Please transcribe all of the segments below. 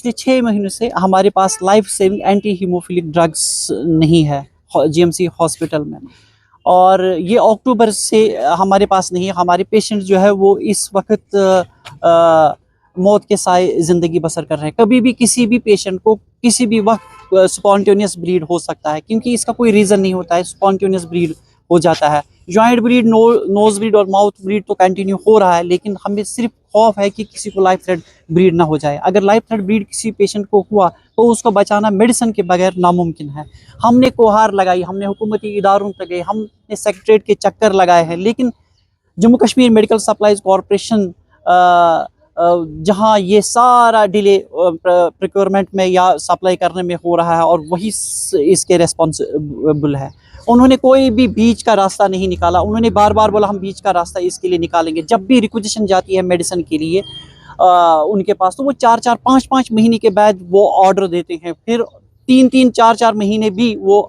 पिछले 6 महीनों से हमारे पास life saving anti haemophilic drugs नहीं है जीएमसी हॉस्पिटल में। और ये अक्टूबर से हमारे पास नहीं है। हमारे पेशेंट जो है वो इस वक्त मौत के साए ज़िंदगी बसर कर रहे हैं। कभी भी किसी भी पेशेंट को किसी भी वक्त स्पॉन्टेनियस ब्लीड हो सकता है, क्योंकि इसका कोई रीज़न नहीं होता है। स्पॉन्टेनियस ब्लीड हो जाता है। जॉइंट ब्लीड, नोज ब्लीड और माउथ ब्लीड तो कंटिन्यू हो रहा है, लेकिन हमें सिर्फ खौफ है कि किसी को लाइफ थ्रेट ब्लीड ना हो जाए। अगर लाइफ थ्रेट ब्लीड किसी पेशेंट को हुआ तो उसको बचाना मेडिसिन के बगैर नामुमकिन है। हमने कोहार लगाई, हमने हुकूमती इदारों तक गए, हमने सेक्रेटरीट के चक्कर लगाए हैं, लेकिन Jammu Kashmir medical supplies corporation जहां ये सारा डिले प्रोक्योरमेंट में या सप्लाई करने में हो रहा है और वही इसके रेस्पॉन्सिबल है, उन्होंने कोई भी बीच का रास्ता नहीं निकाला। उन्होंने बार बार बोला हम बीच का रास्ता इसके लिए निकालेंगे। जब भी रिक्विजिशन जाती है मेडिसिन के लिए उनके पास, तो वो 4-4, 5-5 महीने के बाद वो ऑर्डर देते हैं। फिर 3-3, 4-4 महीने भी वो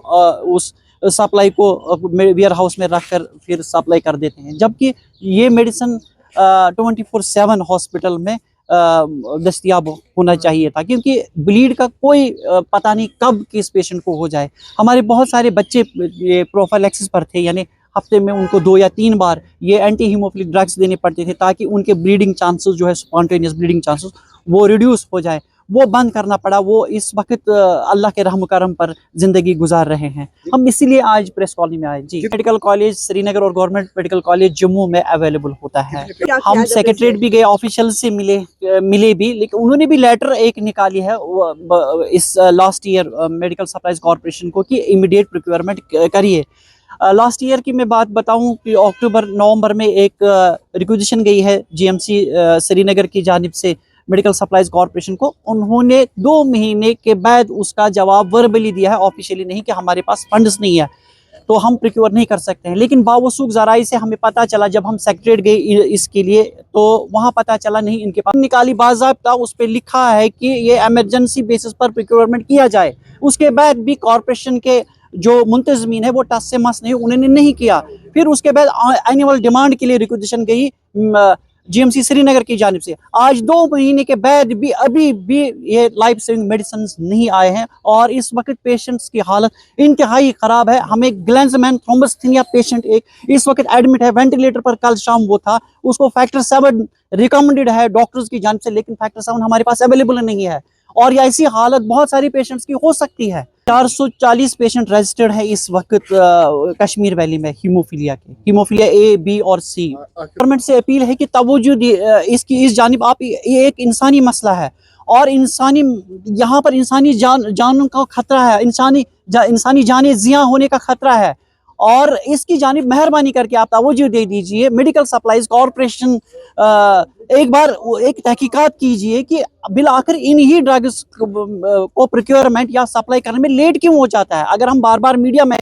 उस सप्लाई को वेयर हाउस में रख कर फिर सप्लाई कर देते हैं, जबकि ये मेडिसिन 24/7 हॉस्पिटल में दस्तयाब होना चाहिए था, क्योंकि ब्लीड का कोई पता नहीं कब किस पेशेंट को हो जाए। हमारे बहुत सारे बच्चे ये प्रोफाइलैक्सिस पर थे, यानी हफ्ते में उनको 2 या 3 बार ये एंटी हीमोफिलिक ड्रग्स देने पड़ते थे, ताकि उनके ब्लीडिंग चांसेस जो है, स्पॉन्टेनियस ब्लीडिंग चांसेस, वो रिड्यूस हो जाए। वो बंद करना पड़ा। वो इस वक्त अल्लाह के रहम करम पर जिंदगी गुजार रहे हैं। हम इसीलिए आज प्रेस कॉलोनी में आए। जी, मेडिकल कॉलेज श्रीनगर और गवर्नमेंट मेडिकल कॉलेज जम्मू में अवेलेबल होता है। हम सेक्रेटरीट भी गए, ऑफिशियल से मिले भी, लेकिन उन्होंने भी लेटर एक निकाली है इस last year medical supplies corporation को कि इमीडिएट प्रोक्योरमेंट करिए। लास्ट ईयर की मैं बात बताऊं कि अक्टूबर-नवंबर में एक रिक्विजिशन गई है जीएमसी श्रीनगर की जानिब से मेडिकल सप्लाईज कॉरपोरेशन को। उन्होंने 2 महीने के बाद उसका जवाब वर्बली दिया है, ऑफिशियली नहीं, कि हमारे पास फंड्स नहीं है तो हम प्रोक्योर नहीं कर सकते हैं। लेकिन बावसूख ज़राई से हमें पता चला, जब हम सेक्रेटरीट गए इसके लिए, तो वहाँ पता चला नहीं, इनके पास निकाली बाज़ाब्ता उस पर लिखा है कि ये इमरजेंसी बेसिस पर प्रोक्योरमेंट किया जाए। उसके बाद भी कॉरपोरेशन के जो मुंतज़मीन है वो टस से मस नहीं, उन्होंने नहीं किया। फिर उसके बाद एनुअल डिमांड के लिए रिक्विजिशन गई जीएमसी श्रीनगर की जानिब से। आज 2 महीने के बाद भी अभी भी ये लाइफ सेविंग मेडिसिन नहीं आए हैं, और इस वक्त पेशेंट्स की हालत इंतहाई ख़राब है। हमें ग्लैंसमैन थ्रोम्बोसिथेनिया पेशेंट एक इस वक्त एडमिट है, वेंटिलेटर पर। कल शाम वो था, उसको फैक्टर 7 रिकमेंडेड है डॉक्टर्स की जानिब से, लेकिन फैक्टर 7 हमारे पास अवेलेबल नहीं है। और ये ऐसी हालत बहुत सारी पेशेंट्स की हो सकती है। 440 पेशेंट रजिस्टर्ड है इस वक्त कश्मीर वैली में हीमोफीलिया के, हीमोफीलिया ए, बी और सी। गवर्नमेंट से अपील है कि तवज्जो इसकी इस जानिब आप, ये एक इंसानी मसला है और इंसानी यहाँ पर इंसानी जानों का खतरा है, इंसानी जानें ज़िया होने का खतरा है, और इसकी जानिब मेहरबानी करके आप तवज्जो दे दीजिए। मेडिकल सप्लाईज कॉरपोरेशन एक बार एक तहकीकात कीजिए कि बिल आखिर इन्हीं ड्रग्स को प्रोक्योरमेंट या सप्लाई करने में लेट क्यों हो जाता है। अगर हम बार बार मीडिया में,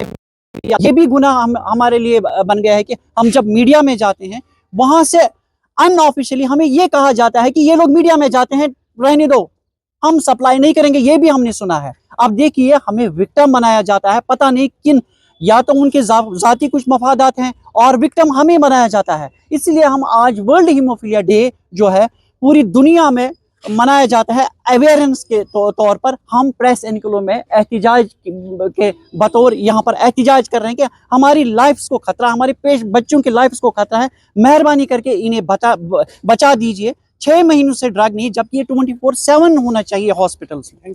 ये भी गुनाह हमारे लिए बन गया है कि हम जब मीडिया में जाते हैं, वहां से अनऑफिशियली हमें ये कहा जाता है कि ये लोग मीडिया में जाते हैं, रहने दो, हम सप्लाई नहीं करेंगे। ये भी हमने सुना है। अब देखिए, हमें विक्टिम बनाया जाता है, पता नहीं किन, या तो उनके जाती कुछ मफादात हैं, और विक्टिम हमें बनाया जाता है। इसलिए हम आज वर्ल्ड हीमोफीलिया डे जो है पूरी दुनिया में मनाया जाता है अवेयरनेस के तौर पर। हम प्रेस इनक्लो में एहतिजाज के बतौर यहाँ पर एहतिजाज कर रहे हैं कि हमारी लाइफ्स को खतरा, हमारे बच्चों की लाइफ्स को खतरा है। मेहरबानी करके इन्हें बचा दीजिए। 6 महीनों से ड्रग नहीं, जबकि ये 24/7 होना चाहिए हॉस्पिटल्स में।